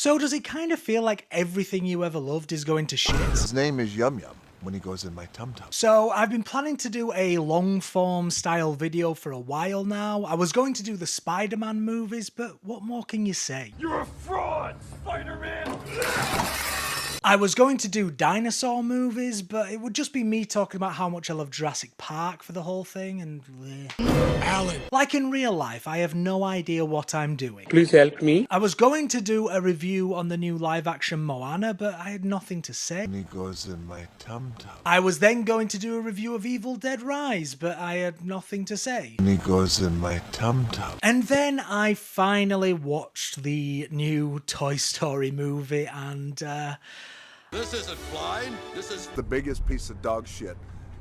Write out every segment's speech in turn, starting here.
So does it kind of feel like everything you ever loved is going to shit? His name is Yum Yum when he goes in my tum-tum. So I've been planning to do a long form style video for a while now. I was going to do the Spider-Man movies, but what more can you say? You're a fraud, Spider-Man! I was going to do dinosaur movies, but it would just be me talking about how much I love Jurassic Park for the whole thing, and Alan. like in real life, I have no idea what I'm doing. Please help me. I was going to do a review on the new live-action Moana, but I had nothing to say. When he goes in my tum-tum. I was then going to do a review of Evil Dead Rise, but I had nothing to say. When he goes in my tum-tum. And then I finally watched the new Toy Story movie, and This isn't flying. This is The biggest piece of dog shit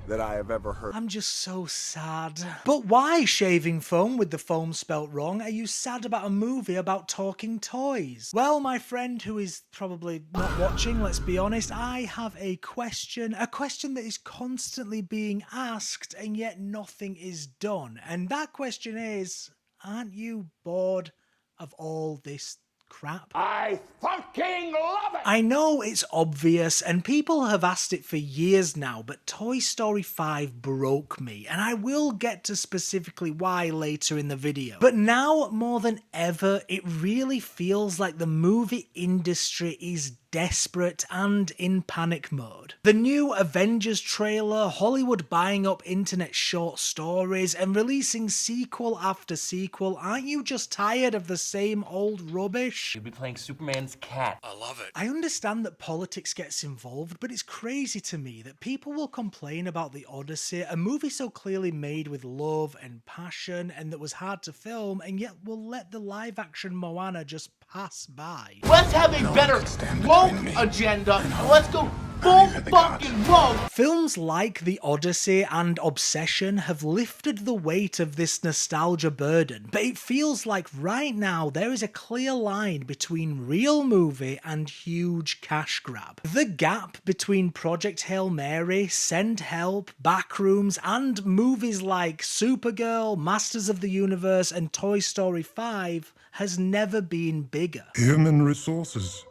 that I have ever heard. I'm just so sad. But why, shaving foam with the foam spelt wrong, are you sad about a movie about talking toys? Well, my friend who is probably not watching, let's be honest, I have a question that is constantly being asked and yet nothing is done. And that question is, aren't you bored of all this crap? I fucking love it! I know it's obvious and people have asked it for years now, but Toy Story 5 broke me, and I will get to specifically why later in the video. But now more than ever, it really feels like the movie industry is desperate and in panic mode. The new Avengers trailer, Hollywood buying up internet short stories and releasing sequel after sequel. Aren't you just tired of the same old rubbish? You'll be playing Superman's cat. I love it. I understand that politics gets involved, but it's crazy to me that people will complain about The Odyssey, a movie so clearly made with love and passion and that was hard to film, and yet will let the live action Moana just pass by. Let's have a better woke agenda, and let's go full fucking woke. Films like The Odyssey and Obsession have lifted the weight of this nostalgia burden, but it feels like right now there is a clear line between real movie and huge cash grab. The gap between Project Hail Mary, Send Help, Backrooms, and movies like Supergirl, Masters of the Universe, and Toy Story 5 has never been bigger. Human resources.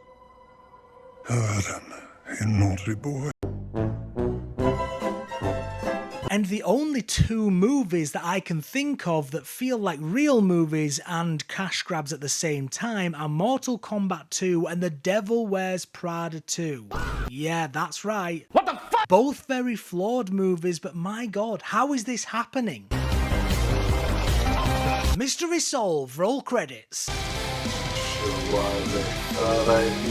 Oh, Adam, you naughty boy. And the only two movies that I can think of that feel like real movies and cash grabs at the same time are Mortal Kombat 2 and The Devil Wears Prada 2. Yeah, that's right. What the fuck? Both very flawed movies, but my god, how is this happening? Mystery solved, roll credits.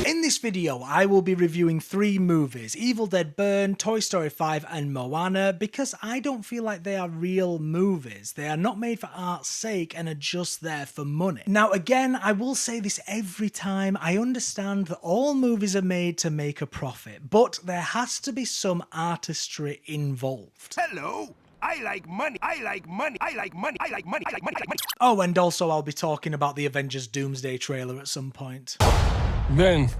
In this video, I will be reviewing 3 movies, Evil Dead Burn, Toy Story 5 and Moana, because I don't feel like they are real movies. They are not made for art's sake and are just there for money. Now again, I will say this every time, I understand that all movies are made to make a profit, but there has to be some artistry involved. Hello! I like money. I like money. I like money. I like money. I like money. I like money. Oh, and also I'll be talking about the Avengers Doomsday trailer at some point. Then,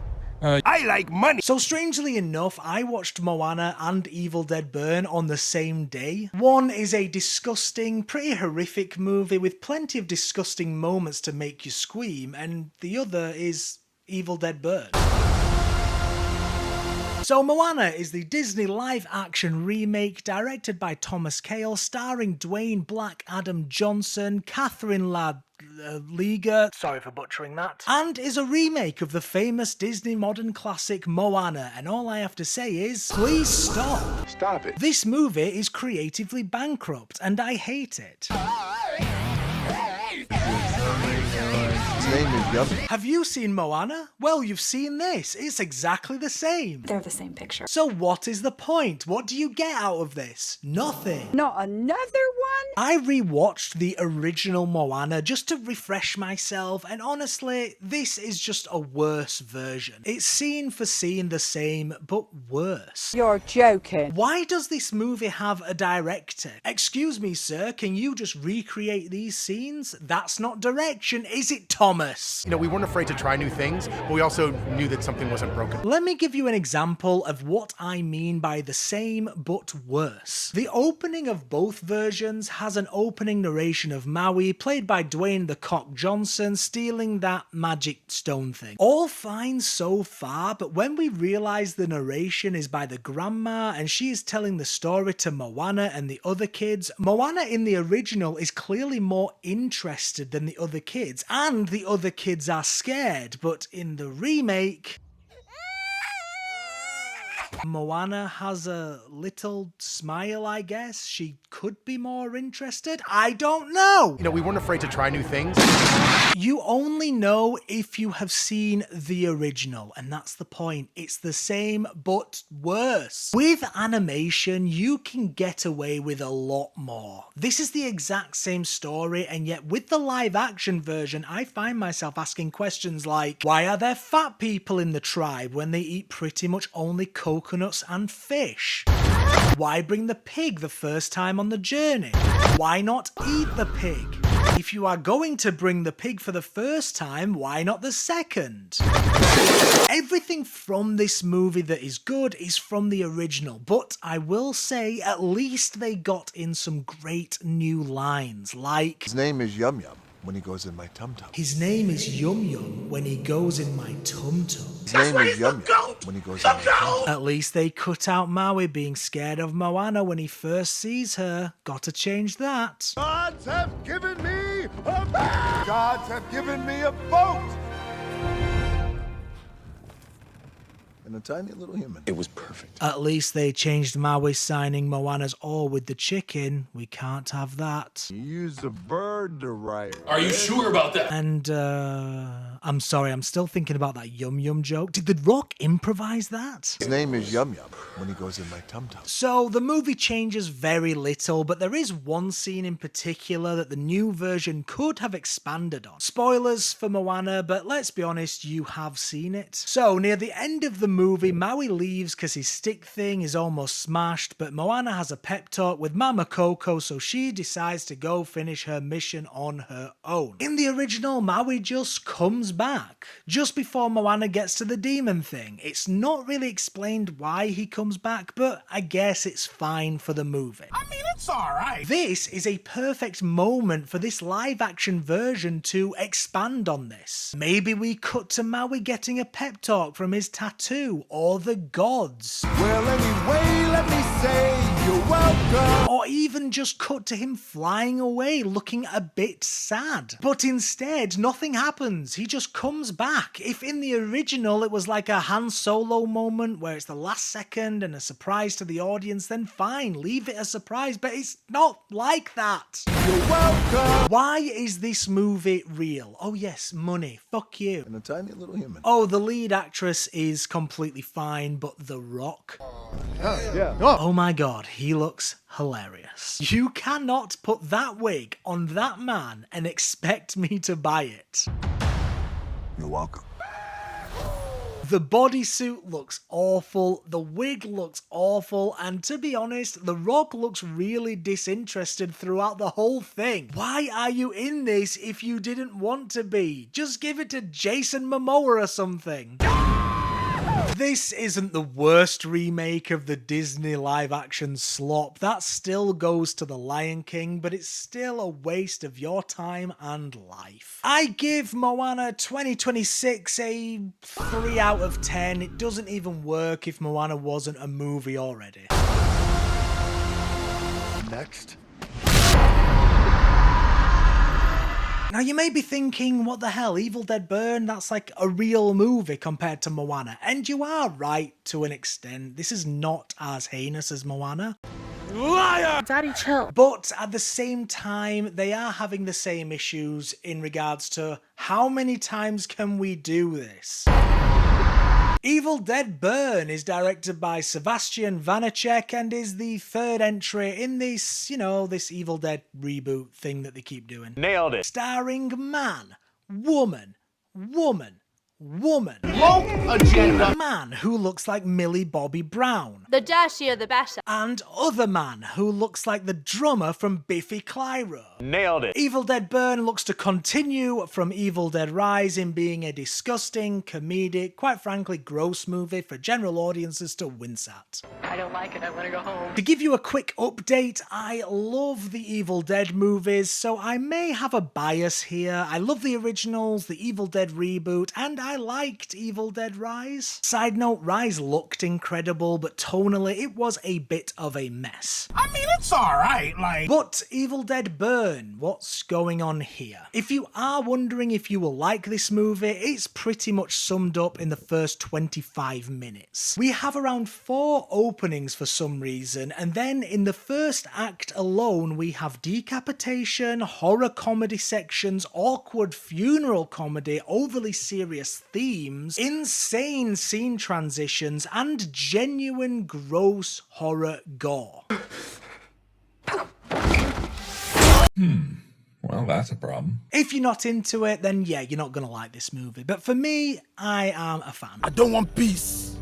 I like money. So strangely enough, I watched Moana and Evil Dead Burn on the same day. One is a disgusting, pretty horrific movie with plenty of disgusting moments to make you scream, and the other is Evil Dead Burn. So Moana is the Disney live-action remake directed by Thomas Kail, starring Dwayne Black, Adam Johnson, Catherine Leger, sorry for butchering that, and is a remake of the famous Disney modern classic Moana, and all I have to say is, please stop. Stop it. This movie is creatively bankrupt, and I hate it. His name is Yum Yum. Have you seen Moana? Well, you've seen this. It's exactly the same. They're the same picture. So what is the point? What do you get out of this? Nothing. Not another one? I rewatched the original Moana just to refresh myself, and honestly, this is just a worse version. It's scene for scene the same, but worse. You're joking. Why does this movie have a director? Excuse me, sir, can you just recreate these scenes? That's not direction, is it, Tom enormous. You know, we weren't afraid to try new things, but we also knew that something wasn't broken. Let me give you an example of what I mean by the same but worse. The opening of both versions has an opening narration of Maui, played by Dwayne "The Cock" Johnson, stealing that magic stone thing. All fine so far, but when we realize the narration is by the grandma and she is telling the story to Moana and the other kids, Moana in the original is clearly more interested than the other kids, and the other kids are scared, but in the remake, Moana has a little smile, I guess. She could be more interested. I don't know. You know, we weren't afraid to try new things. You only know if you have seen the original, and that's the point. It's the same, but worse. With animation, you can get away with a lot more. This is the exact same story, and yet with the live action version, I find myself asking questions like, why are there fat people in the tribe when they eat pretty much only coconuts and fish? Why bring the pig the first time on the journey? Why not eat the pig? If you are going to bring the pig for the first time, why not the second? Everything from this movie that is good is from the original, but I will say at least they got in some great new lines, like, His name is Yum Yum when he goes in my tum tum. his name is Yum Yum when he goes in my tum tum. His name is Yum Yum when he goes in my tum tum. At least they cut out Maui being scared of Moana when he first sees her. Gotta change that. Gods have given me a boat! Gods have given me a boat! And a tiny little human. It was perfect. At least they changed Maui signing Moana's oar with the chicken. We can't have that. You use a bird to write. Are you sure about that? And, I'm sorry, I'm still thinking about that Yum Yum joke. Did The Rock improvise that? His name is Yum Yum when he goes in my tum tum. So the movie changes very little, but there is one scene in particular that the new version could have expanded on. Spoilers for Moana, but let's be honest, you have seen it. So near the end of the movie, Maui leaves because his stick thing is almost smashed, but Moana has a pep talk with Mama Coco, so she decides to go finish her mission on her own. In the original, Maui just comes back just before Moana gets to the demon thing. It's not really explained why he comes back, but I guess it's fine for the movie. I mean, it's alright. This is a perfect moment for this live action version to expand on this. Maybe we cut to Maui getting a pep talk from his tattoo, or the gods. Well, anyway, let me say you're welcome. Or even just cut to him flying away looking a bit sad. But instead, nothing happens. He just comes back. If in the original it was like a Han Solo moment where it's the last second and a surprise to the audience, then fine, leave it a surprise, but it's not like that. You're welcome. Why is this movie real? Oh yes, money. Fuck you. And a tiny little human. Oh, the lead actress is completely fine, but The Rock? Yeah. Oh my god, he looks hilarious. You cannot put that wig on that man and expect me to buy it. You're welcome. The bodysuit looks awful, the wig looks awful, and to be honest, The Rock looks really disinterested throughout the whole thing. Why are you in this if you didn't want to be? Just give it to Jason Momoa or something. This isn't the worst remake of the Disney live-action slop. That still goes to The Lion King, but it's still a waste of your time and life. I give Moana 2026 a 3 out of 10. It doesn't even work if Moana wasn't a movie already. Next. Now you may be thinking, what the hell, Evil Dead Burn? That's like a real movie compared to Moana. And you are right to an extent. This is not as heinous as Moana. Liar! Daddy, chill. But at the same time, they are having the same issues in regards to how many times can we do this? Evil Dead Burn is directed by Sebastian Vanacek and is the third entry in this, this Evil Dead reboot thing that they keep doing. Nailed it. Starring man, woman, woman, woman. Woke agenda. Man who looks like Millie Bobby Brown. The dirtier the better. And other man who looks like the drummer from Biffy Clyro. Nailed it. Evil Dead Burn looks to continue from Evil Dead Rise in being a disgusting, comedic, quite frankly gross movie for general audiences to wince at. I don't like it. I want to go home. To give you a quick update, I love the Evil Dead movies, so I may have a bias here. I love the originals, the Evil Dead reboot, and I liked Evil Dead Rise. Side note, Rise looked incredible, but tonally it was a bit of a mess. I mean, it's alright, like... But Evil Dead Burn, what's going on here? If you are wondering if you will like this movie, it's pretty much summed up in the first 25 minutes. We have around 4 openings for some reason, and then in the first act alone we have decapitation, horror comedy sections, awkward funeral comedy, overly serious themes, insane scene transitions, and genuine gross horror gore. Well, that's a problem. If you're not into it, then yeah, you're not gonna like this movie. But for me, I am a fan. I don't want peace.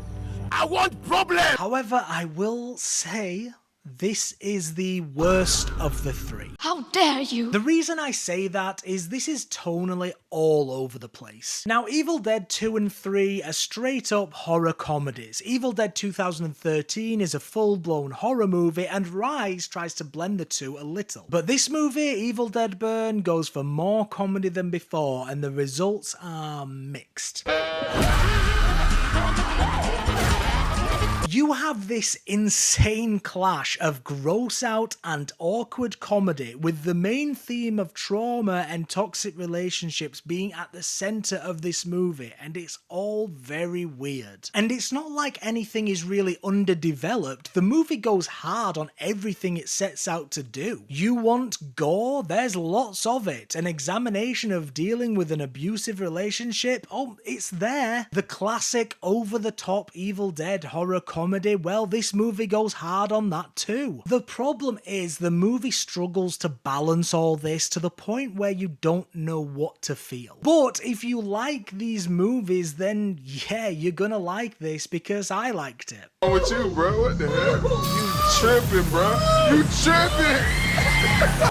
I want problem. However, I will say this is the worst of the 3. How dare you? The reason I say that is this is tonally all over the place. Now, Evil Dead 2 and 3 are straight up horror comedies. Evil Dead 2013 is a full-blown horror movie, and Rise tries to blend the two a little. But this movie, Evil Dead Burn, goes for more comedy than before, and the results are mixed. You have this insane clash of gross out and awkward comedy, with the main theme of trauma and toxic relationships being at the center of this movie, and it's all very weird. And it's not like anything is really underdeveloped. The movie goes hard on everything it sets out to do. You want gore? There's lots of it. An examination of dealing with an abusive relationship? Oh, it's there. The classic over-the-top Evil Dead horror comedy, well, this movie goes hard on that too. The problem is the movie struggles to balance all this to the point where you don't know what to feel. But if you like these movies, then yeah, you're gonna like this because I liked it. What's with you, bro? What the hell? You tripping, bro? You tripping?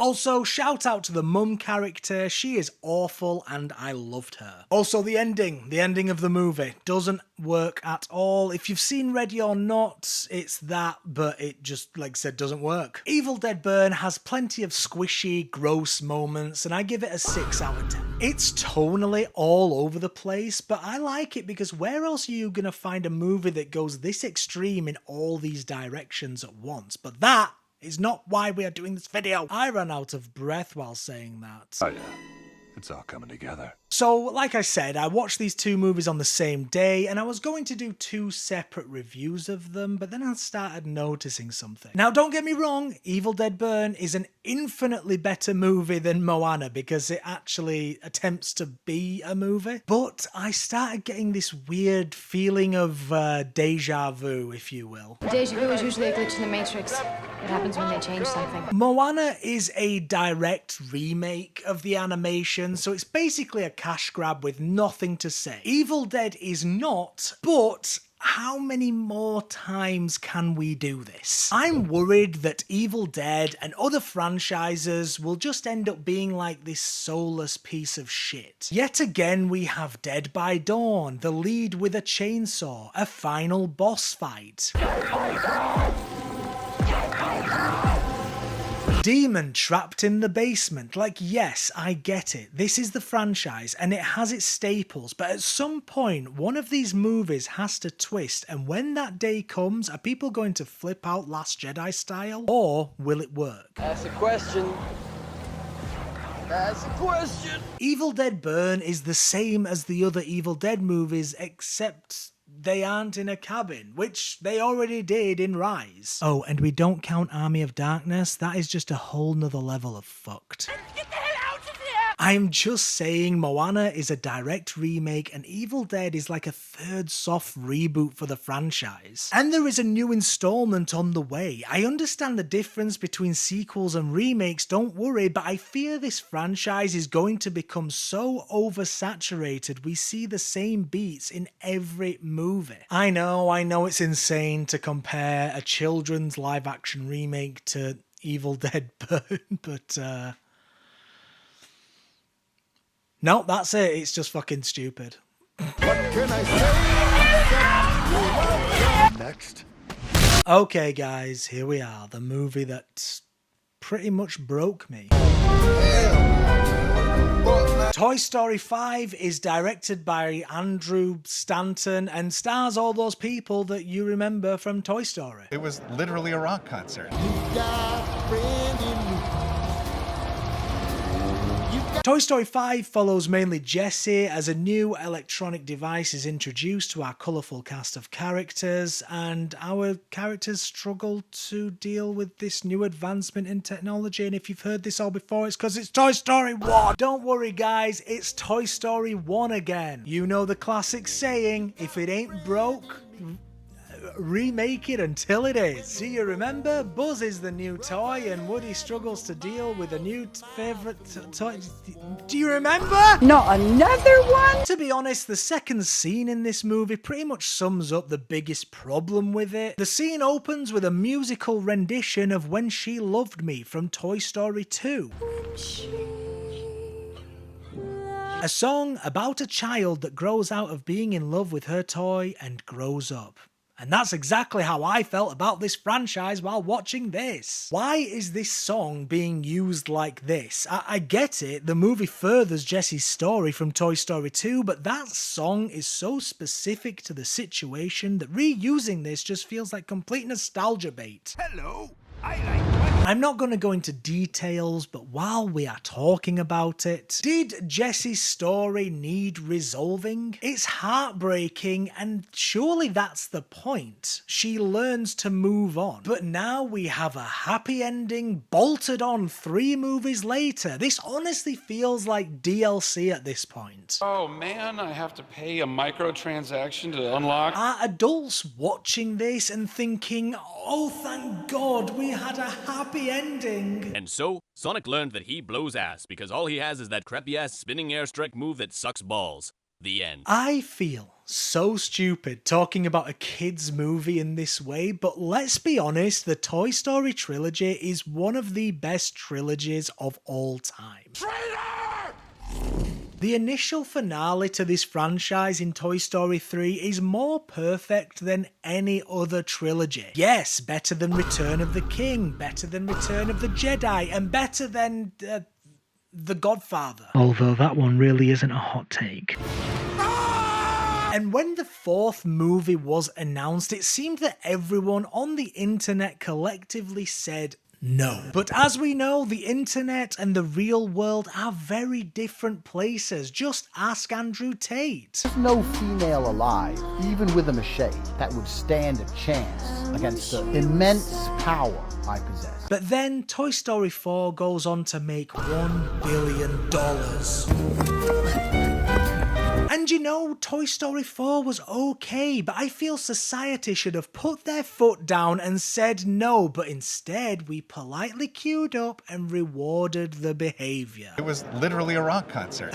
Also, shout out to the mum character. She is awful and I loved her. Also, the ending of the movie doesn't work at all. If you've seen Ready or Not, it's that, but it just, like I said, doesn't work. Evil Dead Burn has plenty of squishy, gross moments, and I give it a 6 out of 10. It's tonally all over the place, but I like it because where else are you gonna find a movie that goes this extreme in all these directions at once? But that is not why we are doing this video. I ran out of breath while saying that. Oh yeah, it's all coming together. So, like I said, I watched these 2 movies on the same day, and I was going to do 2 separate reviews of them, but then I started noticing something. Now, don't get me wrong, Evil Dead Burn is an infinitely better movie than Moana, because it actually attempts to be a movie, but I started getting this weird feeling of deja vu, if you will. Deja vu is usually a glitch in the Matrix. It happens when they change something. Moana is a direct remake of the animation, so it's basically a cash grab with nothing to say. Evil Dead is not, but how many more times can we do this? I'm worried that Evil Dead and other franchises will just end up being like this soulless piece of shit. Yet again, we have Dead by Dawn, the lead with a chainsaw, a final boss fight. Demon trapped in the basement. Like, yes, I get it. This is the franchise and it has its staples, but at some point, one of these movies has to twist, and when that day comes, are people going to flip out Last Jedi style, or will it work? That's a question. That's a question. Evil Dead Burn is the same as the other Evil Dead movies, except they aren't in a cabin, which they already did in Rise. Oh, and we don't count Army of Darkness. That is just a whole nother level of fucked. Get the hell out of here! I'm just saying Moana is a direct remake and Evil Dead is like a third soft reboot for the franchise. And there is a new installment on the way. I understand the difference between sequels and remakes, don't worry, but I fear this franchise is going to become so oversaturated we see the same beats in every movie. I know it's insane to compare a children's live action remake to Evil Dead, but no, that's it. It's just fucking stupid. What can I say? Next. Okay, guys, here we are. The movie that pretty much broke me. Toy Story 5 is directed by Andrew Stanton and stars all those people that you remember from Toy Story. It was literally a rock concert. Toy Story 5 follows mainly Jessie as a new electronic device is introduced to our colourful cast of characters, and our characters struggle to deal with this new advancement in technology. And if you've heard this all before, it's because it's Toy Story 1. Don't worry guys, it's Toy Story 1 again. You know the classic saying, if it ain't broke, remake it until it is. Do you remember? Buzz is the new toy and Woody struggles to deal with a new favourite toy. Do you remember? Not another one? To be honest, the second scene in this movie pretty much sums up the biggest problem with it. The scene opens with a musical rendition of When She Loved Me from Toy Story 2. A song about a child that grows out of being in love with her toy and grows up. And that's exactly how I felt about this franchise while watching this. Why is this song being used like this? I get it, the movie furthers Jessie's story from Toy Story 2, but that song is so specific to the situation that reusing this just feels like complete nostalgia bait. Hello, I like money. I'm not going to go into details, but while we are talking about it, did Jessie's story need resolving? It's heartbreaking, and surely that's the point. She learns to move on. But now we have a happy ending bolted on 3 movies later. This honestly feels like DLC at this point. Oh man, I have to pay a microtransaction to unlock. Are adults watching this and thinking, oh thank God we had a happy ending? And so, Sonic learned that he blows ass because all he has is that crappy-ass spinning airstrike move that sucks balls. The end. I feel so stupid talking about a kid's movie in this way, but let's be honest, the Toy Story trilogy is one of the best trilogies of all time. The initial finale to this franchise in Toy Story 3 is more perfect than any other trilogy. Yes, better than Return of the King, better than Return of the Jedi, and better than The Godfather. Although that one really isn't a hot take. And when the 4th movie was announced, it seemed that everyone on the internet collectively said no. But as we know, the internet and the real world are very different places. Just ask Andrew Tate. There's no female alive, even with a machete, that would stand a chance against the immense power I possess. But then Toy Story 4 goes on to make $1 billion. And you know, Toy Story 4 was okay, but I feel society should have put their foot down and said no, but instead we politely queued up and rewarded the behaviour. It was literally a rock concert.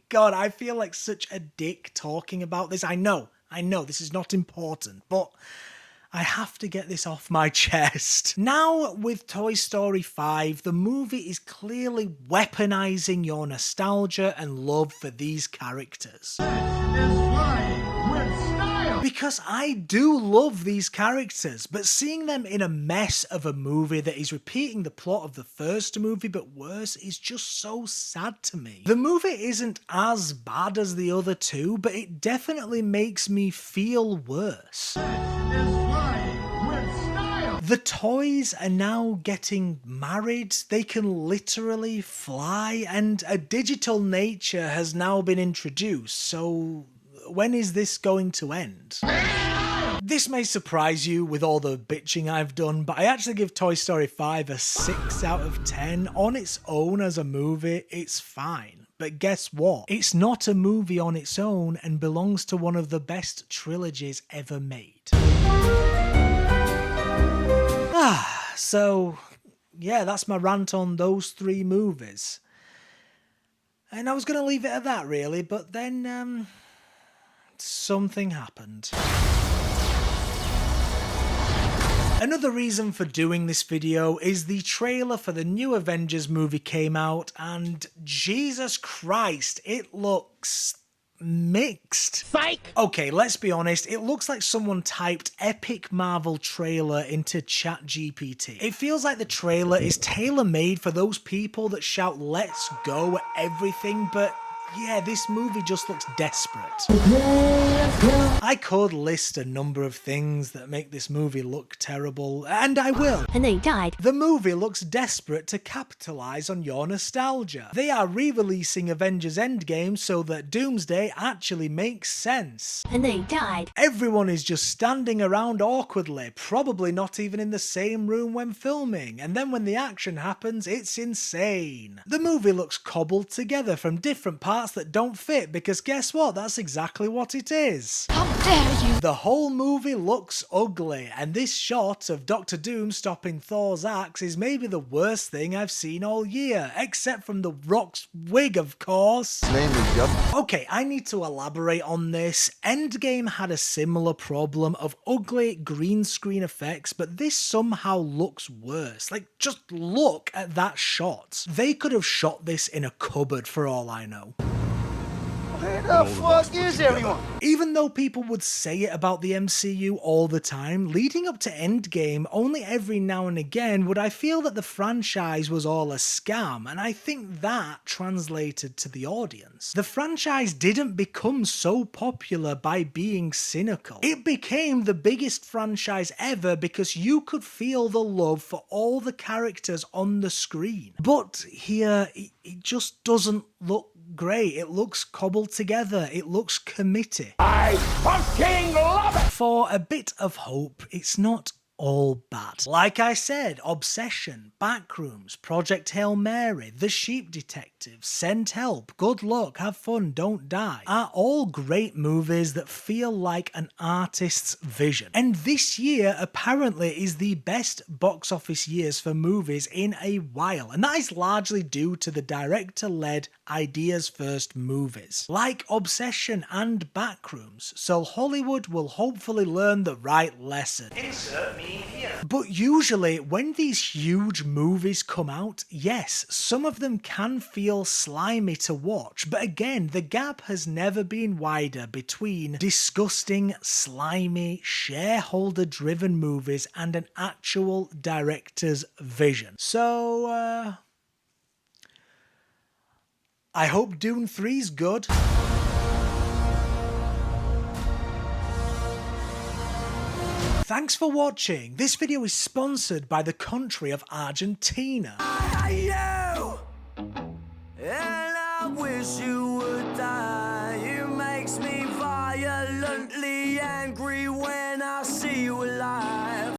God, I feel like such a dick talking about this. I know, this is not important, but I have to get this off my chest. Now, with Toy Story 5, the movie is clearly weaponizing your nostalgia and love for these characters. Because I do love these characters, but seeing them in a mess of a movie that is repeating the plot of the first movie but worse is just so sad to me. The movie isn't as bad as the other two, but it definitely makes me feel worse. The toys are now getting married, they can literally fly, and a digital nature has now been introduced, so when is this going to end? This may surprise you with all the bitching I've done, but I actually give Toy Story 5 a 6 out of 10. On its own as a movie, it's fine. But guess what? It's not a movie on its own and belongs to one of the best trilogies ever made. So yeah, that's my rant on those 3 movies. And I was going to leave it at that really, but then something happened. Another reason for doing this video is the trailer for the new Avengers movie came out, and Jesus Christ, it looks mixed. Psych! Okay, let's be honest, it looks like someone typed epic Marvel trailer into ChatGPT. It feels like the trailer is tailor-made for those people that shout "let's go" at everything, but yeah, this movie just looks desperate. I could list a number of things that make this movie look terrible, and I will. And then he died. The movie looks desperate to capitalize on your nostalgia. They are re-releasing Avengers Endgame so that Doomsday actually makes sense. And then he died. Everyone is just standing around awkwardly, probably not even in the same room when filming, and then when the action happens, it's insane. The movie looks cobbled together from different parts that don't fit, because guess what? That's exactly what it is. How dare you! The whole movie looks ugly, and this shot of Dr. Doom stopping Thor's axe is maybe the worst thing I've seen all year, except from The Rock's wig, of course. Okay, I need to elaborate on this. Endgame had a similar problem of ugly green screen effects, but this somehow looks worse. Like, just look at that shot. They could have shot this in a cupboard for all I know. Where the fuck is everyone? Even though people would say it about the MCU all the time, leading up to Endgame, only every now and again would I feel that the franchise was all a scam, and I think that translated to the audience. The franchise didn't become so popular by being cynical. It became the biggest franchise ever because you could feel the love for all the characters on the screen. But here, it just doesn't look great. It looks cobbled together. It looks committee. I fucking love it! For a bit of hope, it's not all bad. Like I said, Obsession, Backrooms, Project Hail Mary, The Sheep Detective, Send Help, Good Luck, Have Fun, Don't Die are all great movies that feel like an artist's vision. And this year apparently is the best box office years for movies in a while, and that is largely due to the director-led ideas first movies, like Obsession and Backrooms, so Hollywood will hopefully learn the right lesson. Insert me here. But usually when these huge movies come out, yes, some of them can feel slimy to watch, but again, the gap has never been wider between disgusting, slimy, shareholder-driven movies and an actual director's vision. So, I hope Dune 3's good. Thanks for watching. This video is sponsored by the country of Argentina. I know, and I wish you